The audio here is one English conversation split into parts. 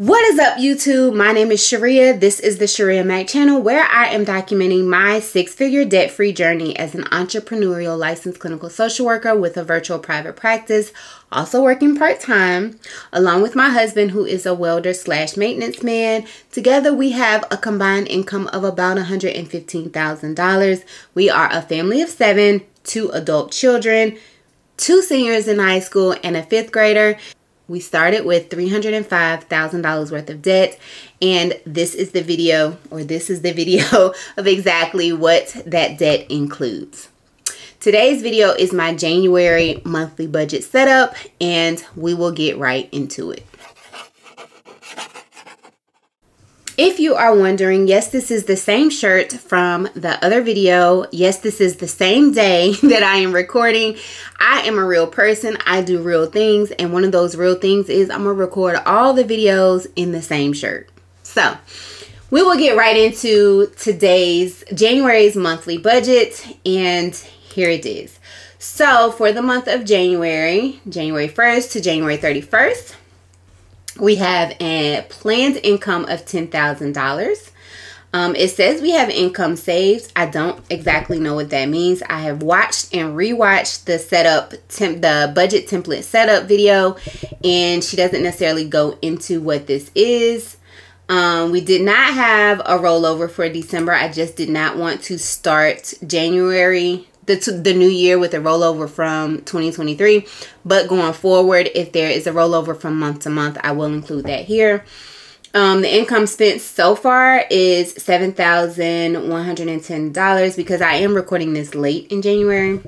What is up, YouTube? My name is Shirria. This is the Shirria Mac channel, where I am documenting my six-figure debt-free journey as an entrepreneurial licensed clinical social worker with a virtual private practice, also working part-time, along with my husband, who is a welder slash maintenance man. Together, we have a combined income of about $115,000. We are a family of 7, 2 adult children, 2 seniors in high school, and a 5th grader. We started with $305,000 worth of debt, and this is the video of exactly what that debt includes. Today's video is my January monthly budget setup, and we will get right into it. If you are wondering, yes, this is the same shirt from the other video. Yes, this is the same day that I am recording. I am a real person. I do real things. And one of those real things is I'm going to record all the videos in the same shirt. So we will get right into today's January's monthly budget. And here it is. So for the month of January 1st to January 31st, we have a planned income of $10,000. It says we have income saved. I don't exactly know what that means. I have watched and rewatched the budget template setup video, and she doesn't necessarily go into what this is. We did not have a rollover for December. I just did not want to start January the new year with a rollover from 2023, but going forward, if there is a rollover from month to month, I will include that here. The income spent so far is $7,110 because I am recording this late in January,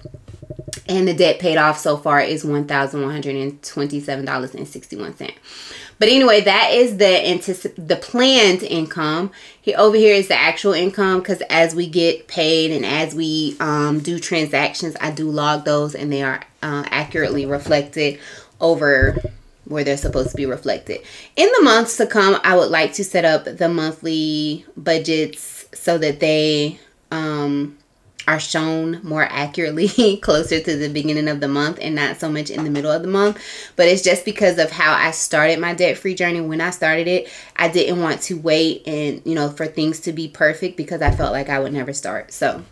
and the debt paid off so far is $1,127.61. But anyway, that is the planned income. Over here is the actual income, because as we get paid and as we do transactions, I do log those, and they are accurately reflected over where they're supposed to be reflected. In the months to come, I would like to set up the monthly budgets so that they are shown more accurately closer to the beginning of the month and not so much in the middle of the month. But it's just because of how I started my debt-free journey. When I started it, I didn't want to wait and, for things to be perfect, because I felt like I would never start. So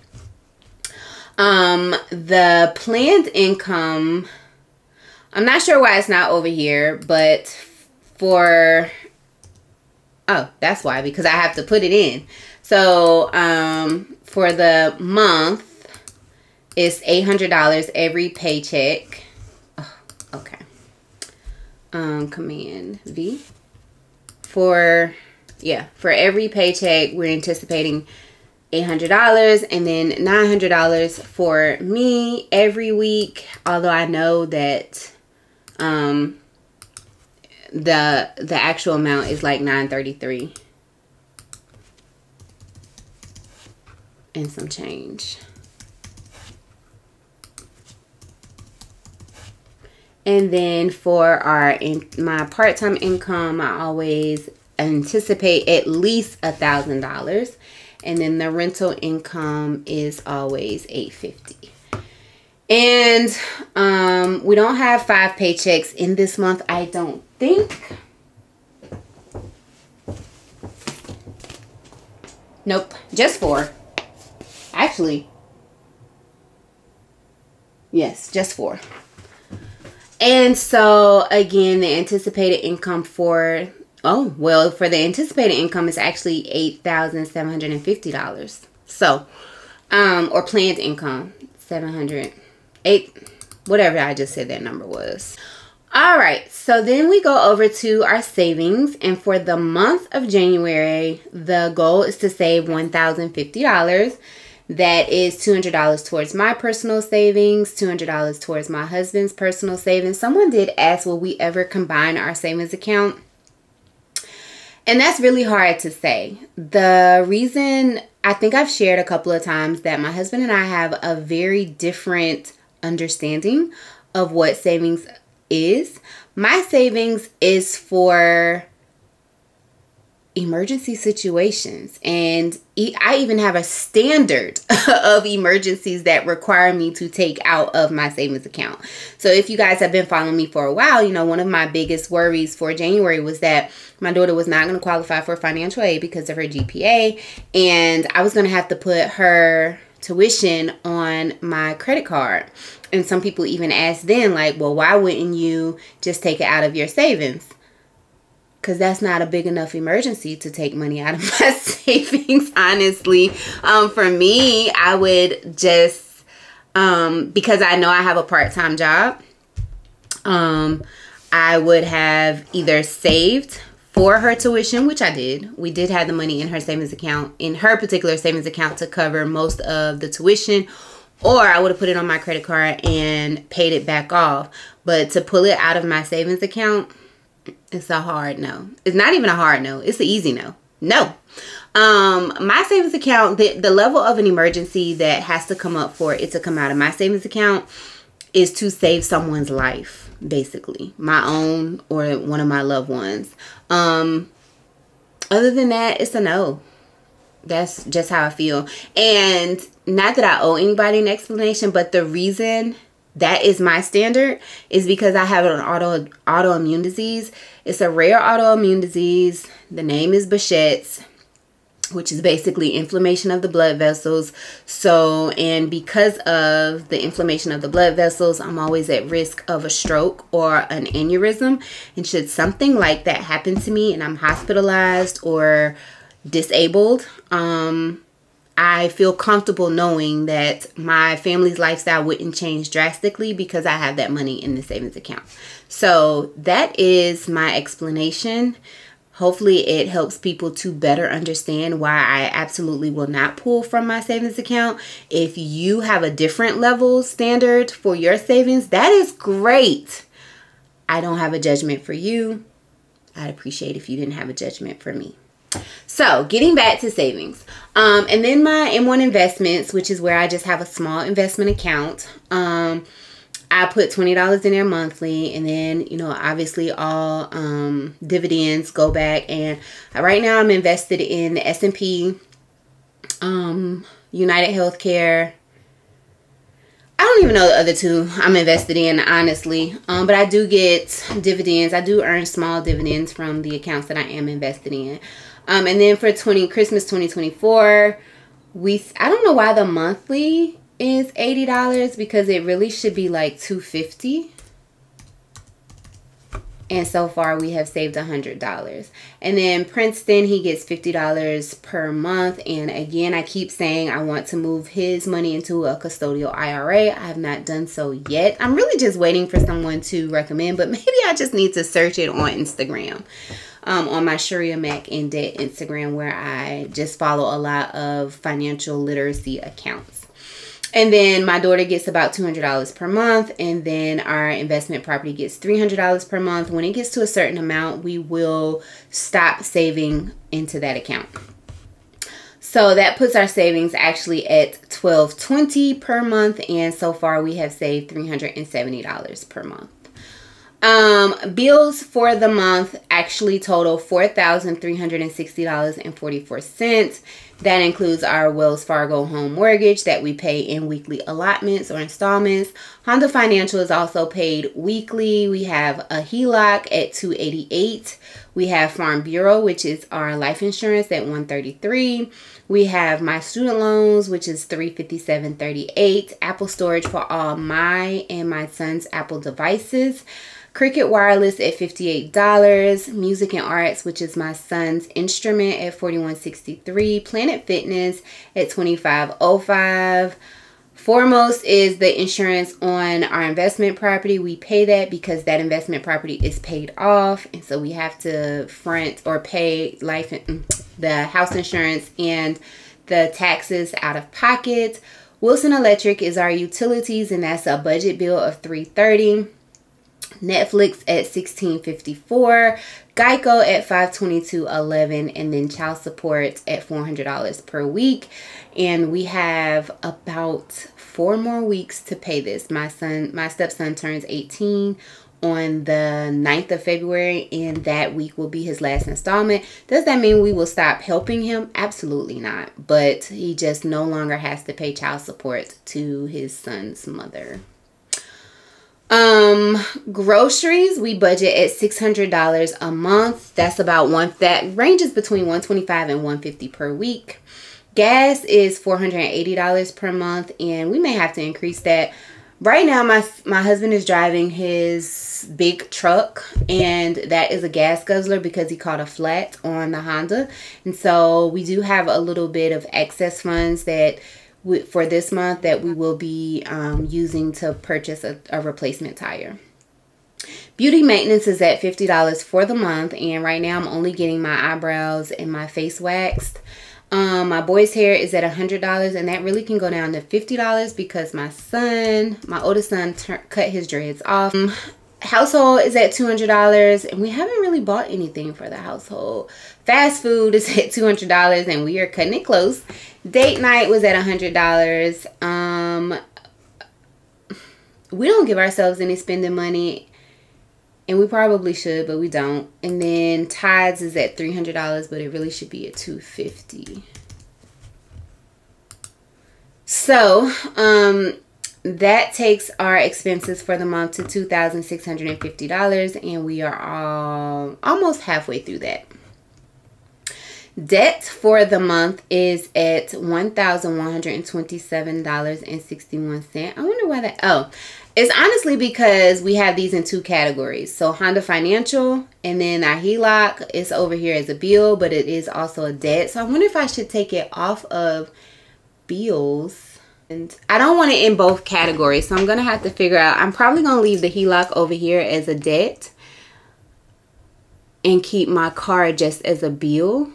the planned income, I'm not sure why it's not over here, but oh, that's why, because I have to put it in. So for the month, it's $800 every paycheck. Oh, okay. Command V. For every paycheck, we're anticipating $800, and then $900 for me every week. Although I know that the actual amount is like $933 and some change. And then for my part-time income, I always anticipate at least $1,000, and then the rental income is always $850. And we don't have 5 paychecks in this month, I don't think. Nope, just 4. Actually, yes, just 4. And so again, the anticipated income for the anticipated income is actually $8,750. So, or planned income, 708, whatever I just said that number was. All right, so then we go over to our savings, and for the month of January, the goal is to save $1,050. That is $200 towards my personal savings, $200 towards my husband's personal savings. Someone did ask, will we ever combine our savings account? And that's really hard to say. The reason, I think I've shared a couple of times, that my husband and I have a very different understanding of what savings is. My savings is for emergency situations, and I even have a standard of emergencies that require me to take out of my savings account. So if you guys have been following me for a while, you know, one of my biggest worries for January was that my daughter was not going to qualify for financial aid because of her GPA, and I was going to have to put her tuition on my credit card. And some people even asked then, like, well, why wouldn't you just take it out of your savings? Because that's not a big enough emergency to take money out of my savings, honestly. For me, I would just, because I know I have a part-time job, I would have either saved for her tuition, which I did. We did have the money in her savings account, in her particular savings account, to cover most of the tuition, or I would have put it on my credit card and paid it back off. But to pull it out of my savings account, it's a hard no. It's not even a hard no. It's an easy no. No. My savings account, the level of an emergency that has to come up for it to come out of my savings account is to save someone's life, basically. My own or one of my loved ones. Other than that, it's a no. That's just how I feel. And not that I owe anybody an explanation, but the reason that is my standard is because I have an autoimmune disease. It's a rare autoimmune disease. The name is Behçet's, which is basically inflammation of the blood vessels. So, and because of the inflammation of the blood vessels, I'm always at risk of a stroke or an aneurysm. And should something like that happen to me and I'm hospitalized or disabled, I feel comfortable knowing that my family's lifestyle wouldn't change drastically because I have that money in the savings account. So that is my explanation. Hopefully it helps people to better understand why I absolutely will not pull from my savings account. If you have a different level standard for your savings, that is great. I don't have a judgment for you. I'd appreciate if you didn't have a judgment for me. So getting back to savings, and then my M1 investments, which is where I just have a small investment account. I put $20 in there monthly, and then, you know, obviously all dividends go back. And right now I'm invested in the S&P, United Healthcare. I don't even know the other two I'm invested in, honestly. But I do get dividends. I do earn small dividends from the accounts that I am invested in. And then for Christmas 2024, I don't know why the monthly is $80 because it really should be like $250. And so far we have saved $100. And then Princeton, he gets $50 per month. And again, I keep saying I want to move his money into a custodial IRA. I have not done so yet. I'm really just waiting for someone to recommend, but maybe I just need to search it on Instagram. On my Shirria Mac in Debt Instagram, where I just follow a lot of financial literacy accounts. And then my daughter gets about $200 per month, and then our investment property gets $300 per month. When it gets to a certain amount, we will stop saving into that account. So that puts our savings actually at $1,220 per month, and so far we have saved $370 per month. Bills for the month actually total $4,360.44. That includes our Wells Fargo home mortgage that we pay in weekly allotments or installments. Honda Financial is also paid weekly. We have a HELOC at $288. We have Farm Bureau, which is our life insurance, at $133. We have my student loans, which is $357.38. Apple storage for all my and my son's Apple devices. Cricket Wireless at $58, Music and Arts, which is my son's instrument, at $41.63, Planet Fitness at $25.05. Foremost is the insurance on our investment property. We pay that because that investment property is paid off, and so we have to front or pay the house insurance and the taxes out of pocket. Wilson Electric is our utilities, and that's a budget bill of $330. Netflix at $16.54, Geico at $522.11, and then child support at $400 per week. And we have about 4 more weeks to pay this. My stepson turns 18 on the 9th of February, and that week will be his last installment. Does that mean we will stop helping him? Absolutely not. But he just no longer has to pay child support to his son's mother. Groceries, we budget at $600 a month. That's about that ranges between $125 and $150 per week. Gas is $480 per month, and we may have to increase that. Right now, my husband is driving his big truck, and that is a gas guzzler because he caught a flat on the Honda. And so we do have a little bit of excess funds that for this month that we will be using to purchase a replacement tire. Beauty maintenance is at $50 for the month, and right now I'm only getting my eyebrows and my face waxed. My boy's hair is at $100, and that really can go down to $50 because my oldest son cut his dreads off. Household is at $200, and we haven't really bought anything for the household. Fast food is at $200, and we are cutting it close. Date night was at $100. We don't give ourselves any spending money, and we probably should, but we don't. And then tithes is at $300, but it really should be at $250. So, that takes our expenses for the month to $2,650, and we are almost halfway through that. Debt for the month is at $1,127.61. I wonder why that. Oh, it's honestly because we have these in two categories. So Honda Financial, and then our HELOC is over here as a bill, but it is also a debt. So I wonder if I should take it off of bills. And I don't want it in both categories, so I'm going to have to figure out. I'm probably going to leave the HELOC over here as a debt and keep my car just as a bill.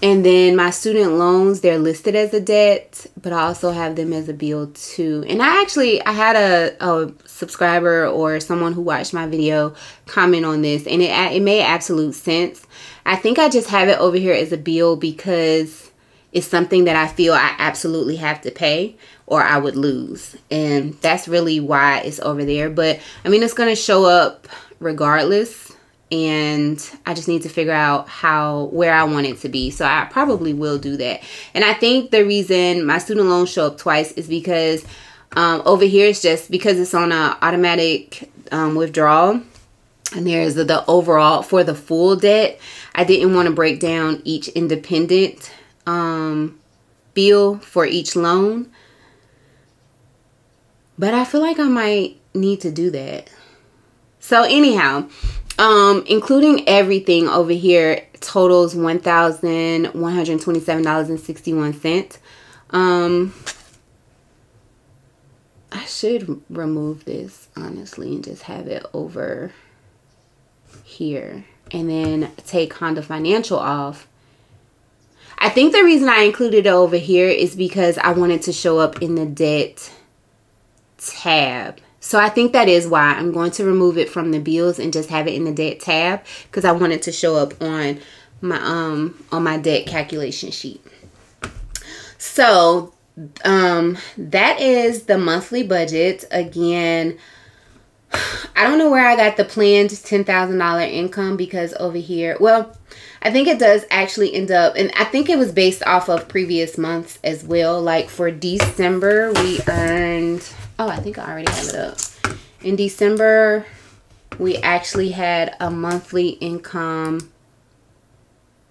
And then my student loans, they're listed as a debt, but I also have them as a bill too. And I had a subscriber or someone who watched my video comment on this, and it made absolute sense. I think I just have it over here as a bill because it's something that I feel I absolutely have to pay or I would lose. And that's really why it's over there. But I mean, it's going to show up regardless. And I just need to figure out where I want it to be. So I probably will do that. And I think the reason my student loans show up twice is because over here it's just because it's on an automatic withdrawal. And there's the overall for the full debt. I didn't want to break down each independent bill for each loan. But I feel like I might need to do that. So anyhow, including everything over here totals $1,127.61. I should remove this honestly and just have it over here and then take Honda Financial off. I think the reason I included it over here is because I wanted to show up in the debt tab. So I think that is why I'm going to remove it from the bills and just have it in the debt tab, because I want it to show up on my debt calculation sheet. So that is the monthly budget. Again, I don't know where I got the planned $10,000 income, because over here, well, I think it does actually end up, and I think it was based off of previous months as well. Like for December, we earned, oh, I think I already have it up. In December, we actually had a monthly income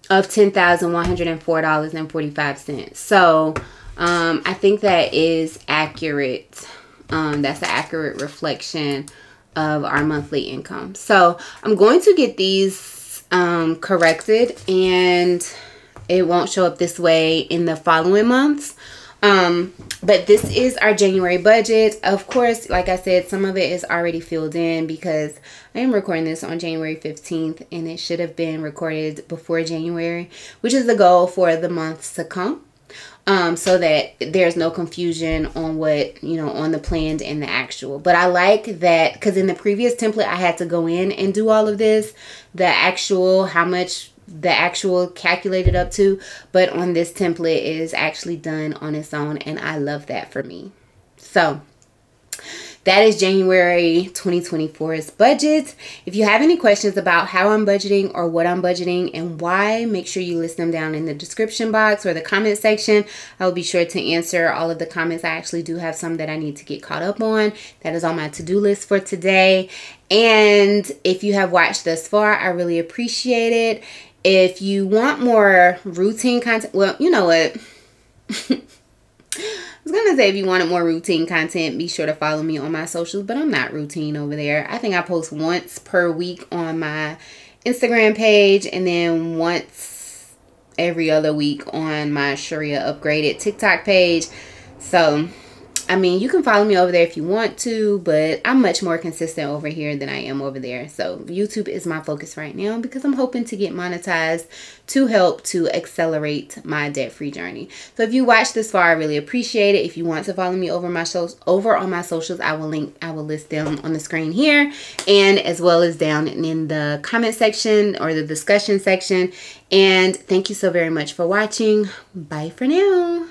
of $10,104.45. So I think that is accurate. That's an accurate reflection of our monthly income. So I'm going to get these corrected, and it won't show up this way in the following months. But this is our January budget. Of course, like I said, some of it is already filled in because I am recording this on January 15th, and it should have been recorded before January, which is the goal for the months to come. So that there's no confusion on what, you know, on the planned and the actual. But I like that because in the previous template, I had to go in and do all of this, the actual, how much the actual calculated up to. But on this template, it is actually done on its own, and I love that for me. So that is January 2024's budget. If you have any questions about how I'm budgeting or what I'm budgeting and why, make sure you list them down in the description box or the comment section. I will be sure to answer all of the comments. I actually do have some that I need to get caught up on. That is on my to-do list for today. And if you have watched thus far, I really appreciate it. If you want more routine content, well, you know what? I was gonna say if you wanted more routine content, be sure to follow me on my socials, but I'm not routine over there. I think I post once per week on my Instagram page and then once every other week on my Shirria Upgraded TikTok page. So I mean, you can follow me over there if you want to, but I'm much more consistent over here than I am over there. So YouTube is my focus right now because I'm hoping to get monetized to help to accelerate my debt-free journey. So if you watched this far, I really appreciate it. If you want to follow me over on my socials, I will list them on the screen here and as well as down in the comment section or the discussion section. And thank you so very much for watching. Bye for now.